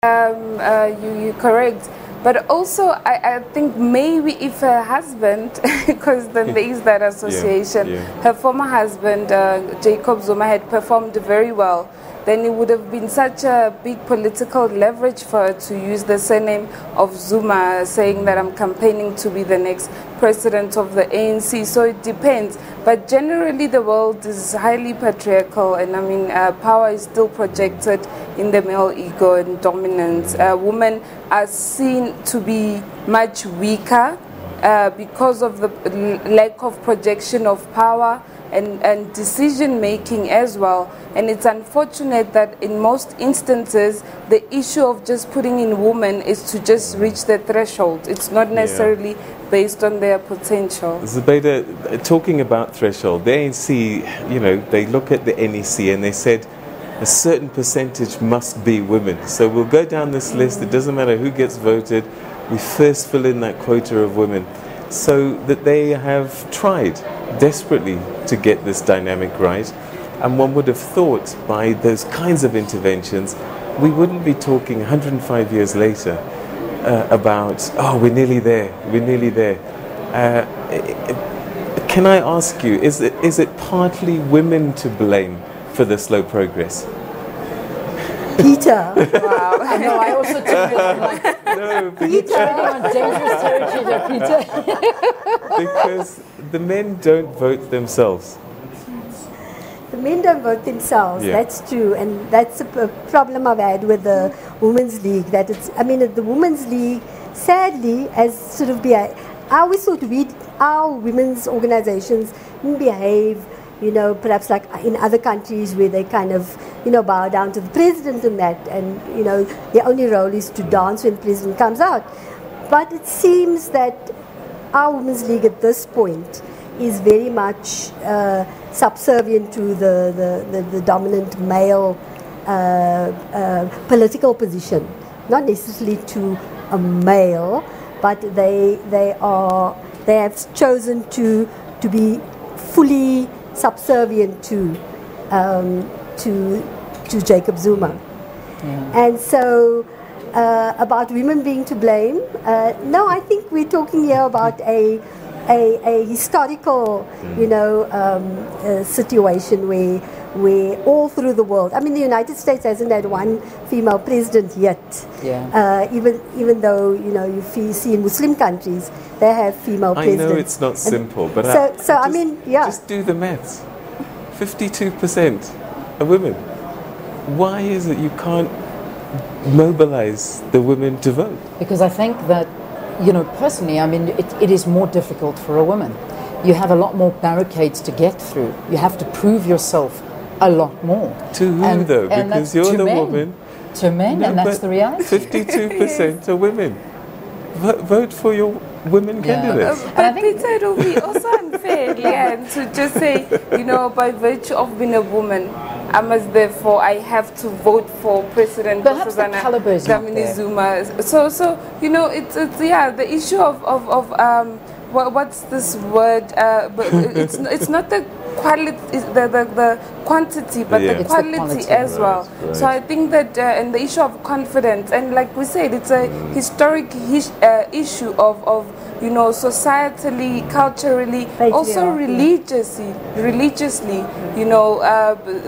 You're correct. But also, I think maybe if her husband, because then there is that association, her former husband, Jacob Zuma, had performed very well, then it would have been such a big political leverage for her to use the surname of Zuma, saying that I'm campaigning to be the next president of the ANC. So it depends. But generally, the world is highly patriarchal, and I mean, power is still projected in the male ego and dominance. Women are seen to be much weaker because of the lack of projection of power and decision making as well. And it's unfortunate that in most instances the issue of just putting in women is to just reach the threshold. It's not necessarily based on their potential. Zubaida, talking about threshold, the ANC, you know, they look at the NEC and they said a certain percentage must be women. So we'll go down this list, it doesn't matter who gets voted, we first fill in that quota of women. So that they have tried desperately to get this dynamic right, and one would have thought by those kinds of interventions we wouldn't be talking 105 years later about, oh, we're nearly there. Can I ask you, is it partly women to blame for the slow progress? Peter. Wow. I know, I also took it like, no, Peter, on dangerous territory there, Peter. Because the men don't vote themselves. The men don't vote themselves, that's true, and that's a problem I've had with the Women's League, that it's, I mean, the Women's League, sadly, has sort of I always thought our women's organizations behave, you know, perhaps like in other countries where they kind of, you know, bow down to the president and that, and, you know, their only role is to dance when the president comes out. But it seems that our Women's League at this point is very much subservient to the dominant male political position, not necessarily to a male, but they have chosen to be fully subservient to Jacob Zuma. And so about women being to blame, no, I think we're talking here about a historical, you know, situation where all through the world, I mean, the United States hasn't had one female president yet. Even though, you know, you see in Muslim countries they have female presidents. I know it's not simple, but I mean, just do the maths. 52% are women. Why is it you can't mobilize the women to vote? Because I think that, you know, personally, I mean, it is more difficult for a woman. You have a lot more barricades to get through. You have to prove yourself a lot more. To who, though? Because you're the woman. To men, and that's the reality. 52% are women. Vote for your women candidates. But I think it will be also unfair, to just say, you know, by virtue of being a woman, I have to vote for President Dlamini Zuma. So you know, it's the issue of what's this word? But it's not the quality, the quantity, but the quality as well. Right. So I think that and the issue of confidence, and like we said, it's a historic issue of you know, societally, culturally, also religiously, you know,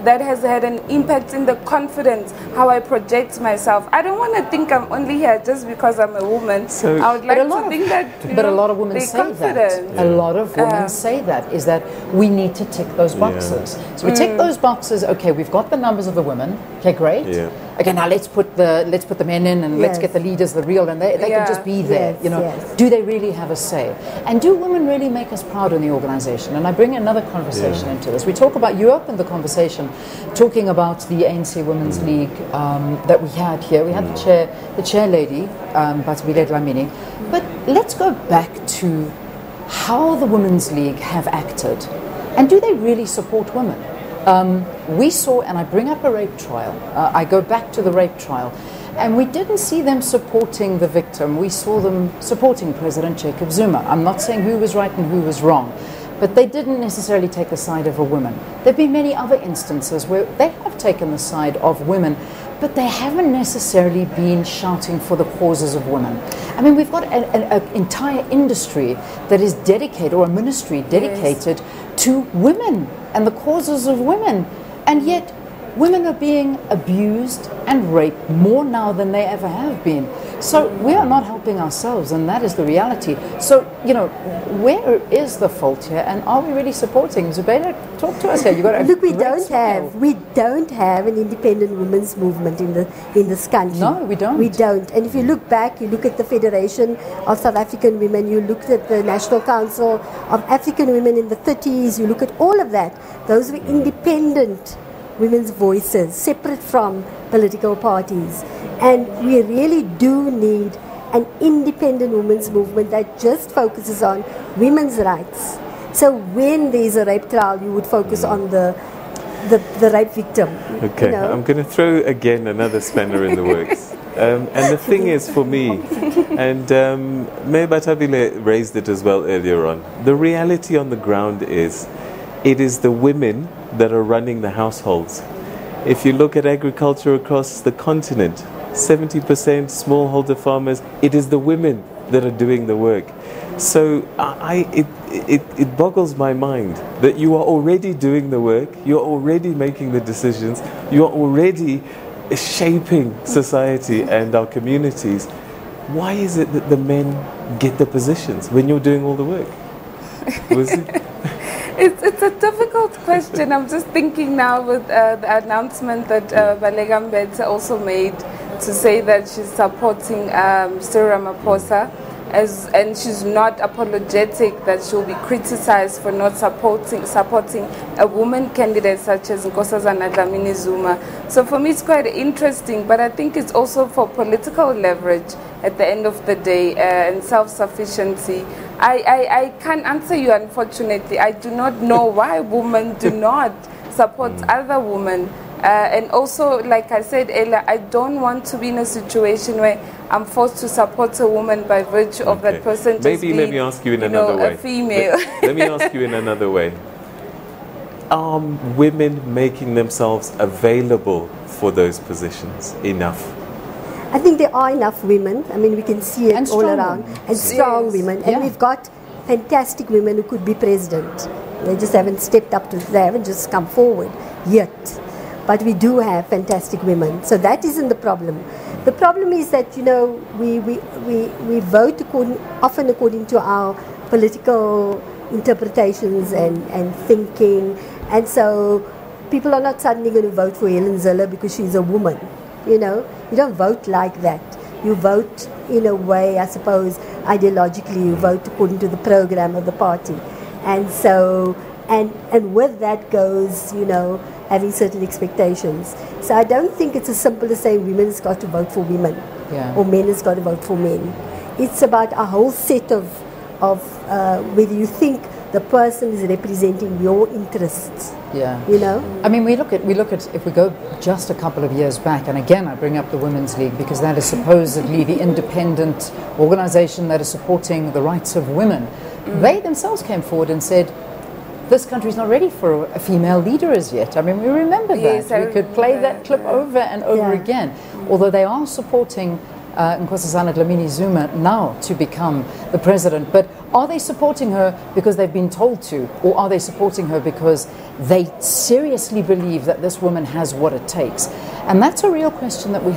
that has had an impact in the confidence, how I project myself. I don't want to think I'm only here just because I'm a woman. So I would like to think that, but a lot of women say that. A lot of women say that, is that we need to tick those boxes. So we tick those boxes, okay, we've got the numbers of the women, okay, great. Okay, now let's put the men in, and let's get the leaders, the real, and they can just be there. You know, do they really have a say? And do women really make us proud in the organization? And I bring another conversation into this. We talk about, you opened the conversation talking about the ANC Women's League that we had here. We had the chair lady, Batabile Dlamini. But let's go back to how the Women's League have acted, and do they really support women? We saw, and I bring up a rape trial, I go back to the rape trial, and we didn't see them supporting the victim. We saw them supporting President Jacob Zuma. I'm not saying who was right and who was wrong, but they didn't necessarily take the side of a woman. There have been many other instances where they have taken the side of women, but they haven't necessarily been shouting for the causes of women. I mean, we've got an entire industry that is dedicated, or a ministry dedicated to women and the causes of women, and yet women are being abused and raped more now than they ever have been. So we are not helping ourselves, and that is the reality. So, you know, where is the fault here, and are we really supporting? Zubaida, talk to us here. You got Look, we don't have an independent women's movement in this country. No, we don't. We don't. And if you look back, you look at the Federation of South African Women, you look at the National Council of African Women in the 30s, you look at all of that. Those were independent women's voices, separate from political parties. And we really do need an independent women's movement that just focuses on women's rights. So when there's a rape trial, you would focus on the rape victim. Okay, you know? I'm going to throw again another spanner in the works. And the thing is, for me, and Mayor Batabile raised it as well earlier on, the reality on the ground is it is the women that are running the households. If you look at agriculture across the continent, 70% smallholder farmers, it is the women that are doing the work. So it boggles my mind that you are already doing the work, you're already making the decisions, you're already shaping society and our communities. Why is it that the men get the positions when you're doing all the work? It's a difficult question. I'm just thinking now with the announcement that Baleka Mbete also made to say that she's supporting Cyril Ramaphosa, and she's not apologetic that she'll be criticized for not supporting a woman candidate such as Nkosazana Dlamini-Zuma. So for me it's quite interesting, but I think it's also for political leverage at the end of the day and self-sufficiency. I can't answer you, unfortunately. I do not know why women do not support other women. And also, like I said earlier, I don't want to be in a situation where I'm forced to support a woman by virtue of that person just Maybe being, let me ask you in another way. A female. Let me ask you in another way. Are women making themselves available for those positions enough? I think there are enough women. I mean, we can see it all around. And strong women. And we've got fantastic women who could be president. They just haven't stepped up they haven't just come forward yet. But we do have fantastic women. So that isn't the problem. The problem is that, you know, we vote often according to our political interpretations and thinking. And so people are not suddenly going to vote for Helen Zille because she's a woman. You know, you don't vote like that. You vote in a way, I suppose, ideologically, you vote according to the program of the party. And so, and with that goes, you know, having certain expectations. So I don't think it's as simple as saying women's got to vote for women or men has got to vote for men. It's about a whole set of whether you think the person is representing your interests. Yeah. You know? I mean, we look at if we go just a couple of years back, and again I bring up the Women's League because that is supposedly the independent organization that is supporting the rights of women. They themselves came forward and said, this country is not ready for a female leader as yet. I mean, we remember that. Yes, we could play that clip over and over again. Although they are supporting Nkosazana Dlamini-Zuma now to become the president. But are they supporting her because they've been told to? Or are they supporting her because they seriously believe that this woman has what it takes? And that's a real question that we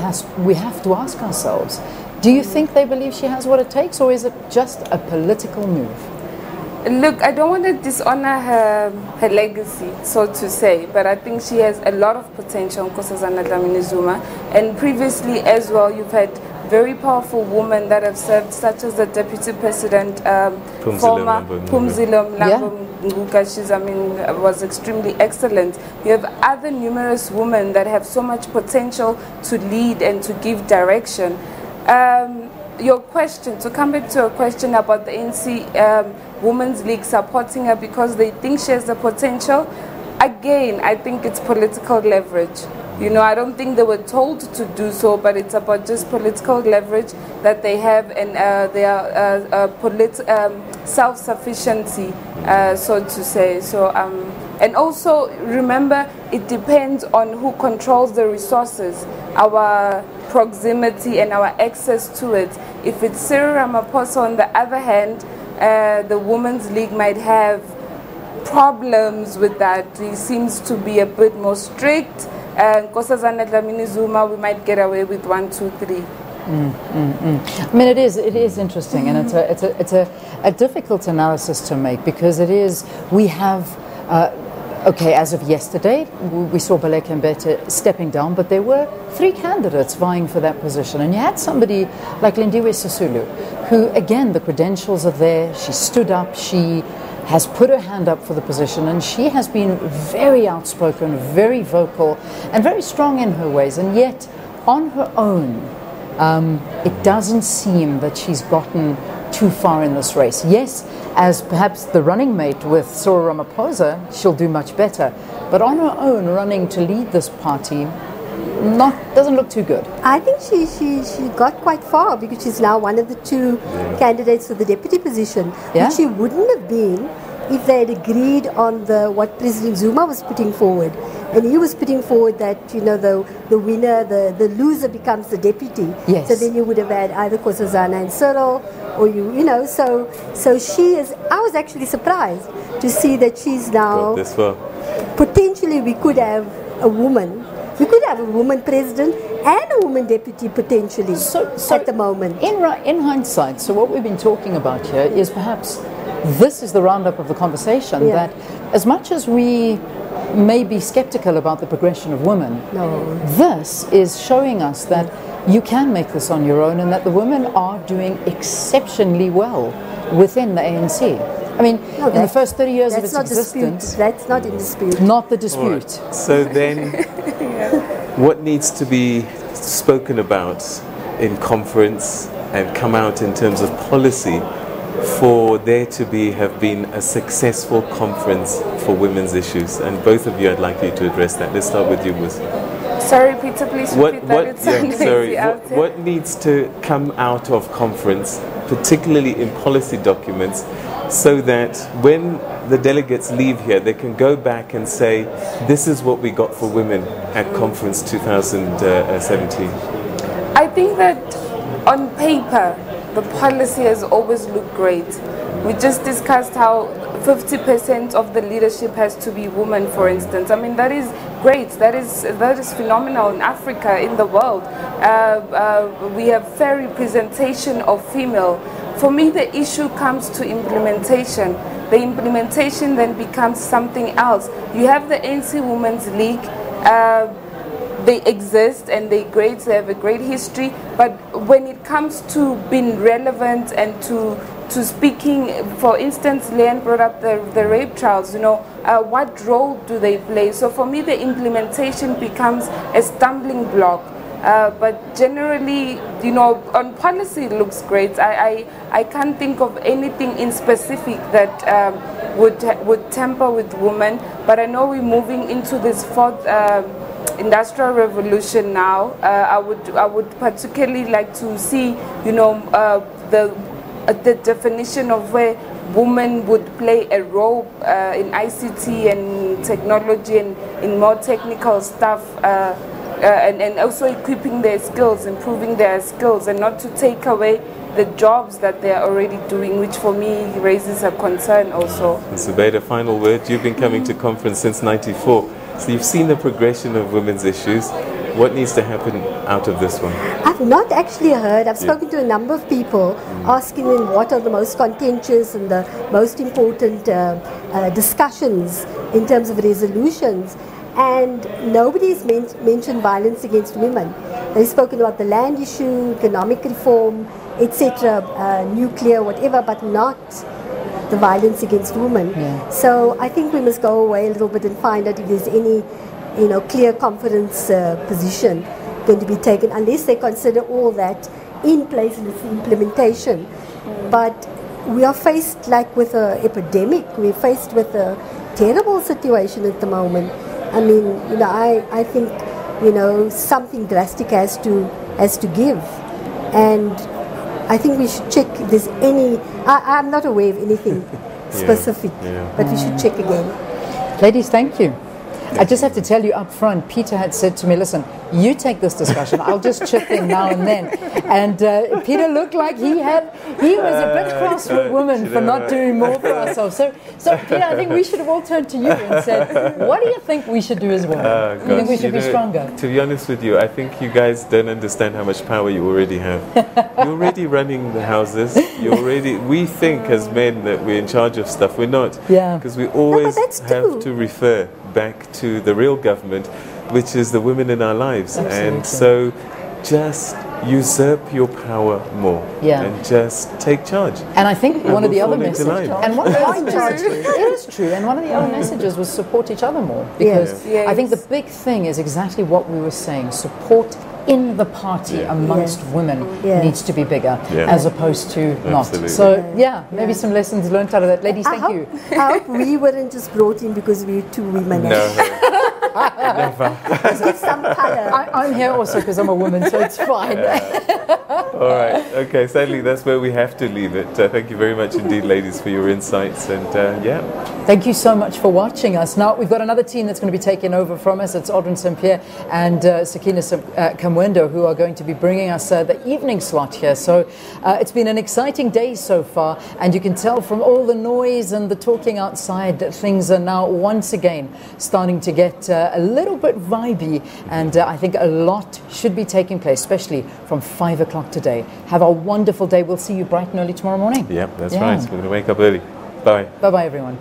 have to ask ourselves. Do you think they believe she has what it takes, or is it just a political move? Look, I don't want to dishonor her legacy, so to say, but I think she has a lot of potential, Nkosazana Dlamini-Zuma. And previously as well, you've had very powerful women that have served, such as the Deputy President, former Phumzile Mlambo-Ngcuka. She was extremely excellent. You have other numerous women that have so much potential to lead and to give direction. Your question, to come back to your question about the ANC Women's League supporting her because they think she has the potential, again, I think it's political leverage. You know, I don't think they were told to do so, but it's about just political leverage that they have and their self-sufficiency, so to say. So And also, remember, it depends on who controls the resources, our proximity and our access to it. If it's Cyril Ramaphosa, on the other hand, the Women's League might have problems with that. He seems to be a bit more strict. Nkosazana Dlamini Zuma, we might get away with 1, 2, 3. I mean, it is interesting, and it's a difficult analysis to make, because we have. Okay, as of yesterday, we saw Baleka Mbete stepping down, but there were 3 candidates vying for that position. And you had somebody like Lindiwe Sisulu, who, again, the credentials are there. She stood up, she has put her hand up for the position, and she has been very outspoken, very vocal, and very strong in her ways. And yet, on her own, it doesn't seem that she's gotten too far in this race. Yes, as perhaps the running mate with Cyril Ramaphosa, she'll do much better. But on her own, running to lead this party, doesn't look too good. I think she got quite far, because she's now one of the 2 candidates for the deputy position, which she wouldn't have been if they had agreed on what President Zuma was putting forward. And he was putting forward that, the winner, the loser becomes the deputy. Yes. So then you would have had either Nkosazana and Cyril, or so she is. I was actually surprised to see that she's now. This far. Potentially, we could have a woman. We could have a woman president and a woman deputy potentially at the moment. In hindsight, so what we've been talking about here is perhaps this is the roundup of the conversation, that as much as we may be skeptical about the progression of women, this is showing us that you can make this on your own, and that the women are doing exceptionally well within the ANC. I mean, in the first 30 years of its existence... That's not in dispute. Not the dispute. Right. So then, what needs to be spoken about in conference and come out in terms of policy for there to have been a successful conference for women's issues? And both of you, I'd like you to address that. Let's start with you, Ms. Sorry, Peter, please repeat that. What needs to come out of conference, particularly in policy documents, so that when the delegates leave here, they can go back and say, this is what we got for women at conference 2017? I think that on paper, the policy has always looked great. We just discussed how 50% of the leadership has to be women, for instance. I mean, that is great. That is phenomenal in Africa, in the world. We have fair representation of female. For me, the issue comes to implementation. The implementation then becomes something else. You have the ANC Women's League. They exist and they're great. They have a great history. But when it comes to being relevant and to speaking, for instance, Leanne brought up the rape trials, what role do they play? So for me, the implementation becomes a stumbling block. But generally, on policy, it looks great. I can't think of anything in specific that would tamper with women. But I know we're moving into this 4th industrial revolution now. I would particularly like to see, the definition of where women would play a role in ICT and technology and in more technical stuff, and also equipping their skills, improving their skills, and not to take away the jobs that they are already doing, which for me raises a concern also. Zubaida, final word. You've been coming to conference since '94, so you've seen the progression of women's issues. What needs to happen out of this one? I've not actually heard. I've spoken to a number of people asking them what are the most contentious and the most important discussions in terms of resolutions. And nobody's mentioned violence against women. They've spoken about the land issue, economic reform, etc., nuclear, whatever, but not the violence against women. Yeah. So I think we must go away a little bit and find out if there's any clear conference position going to be taken, unless they consider all that in place in its implementation. But we are faced with an epidemic. We're faced with a terrible situation at the moment. I mean, I think, something drastic has to give. And I think we should check if there's any, I'm not aware of anything specific, but we should check again. Ladies, thank you. I just have to tell you up front, Peter had said to me, listen, you take this discussion, I'll just chip in now and then. And Peter looked like he was a bit cross with women for not doing more for ourselves. So Peter, I think we should have all turned to you and said, what do you think we should do as women? Do you think we should be stronger? To be honest with you, I think you guys don't understand how much power you already have. You're already running the houses. We think as men that we're in charge of stuff. We're not. Yeah. Because we always have to refer back to the real government, which is the women in our lives. Absolutely. And so just usurp your power more and just take charge. And I think one of the other messages, and one of the other messages, it is true, and one of the other messages was support each other more, because I think the big thing is exactly what we were saying, support in the party amongst women needs to be bigger as opposed to not. So maybe some lessons learned out of that. Ladies, thank you. I hope we weren't just brought in because we're two women. Never. Give some color. I'm here also because I'm a woman, so it's fine. All right. Okay. Sadly, that's where we have to leave it. Thank you very much indeed, ladies, for your insights. And thank you so much for watching us. Now, we've got another team that's going to be taking over from us. It's Audrey St. Pierre and Sakina Kamwendo, who are going to be bringing us the evening slot here. So it's been an exciting day so far. And you can tell from all the noise and the talking outside that things are now once again starting to get a little bit vibey, and I think a lot should be taking place, especially from 5 o'clock today. Have a wonderful day. We'll see you bright and early tomorrow morning. Yeah, that's right. We're going to wake up early. Bye. Bye-bye, everyone.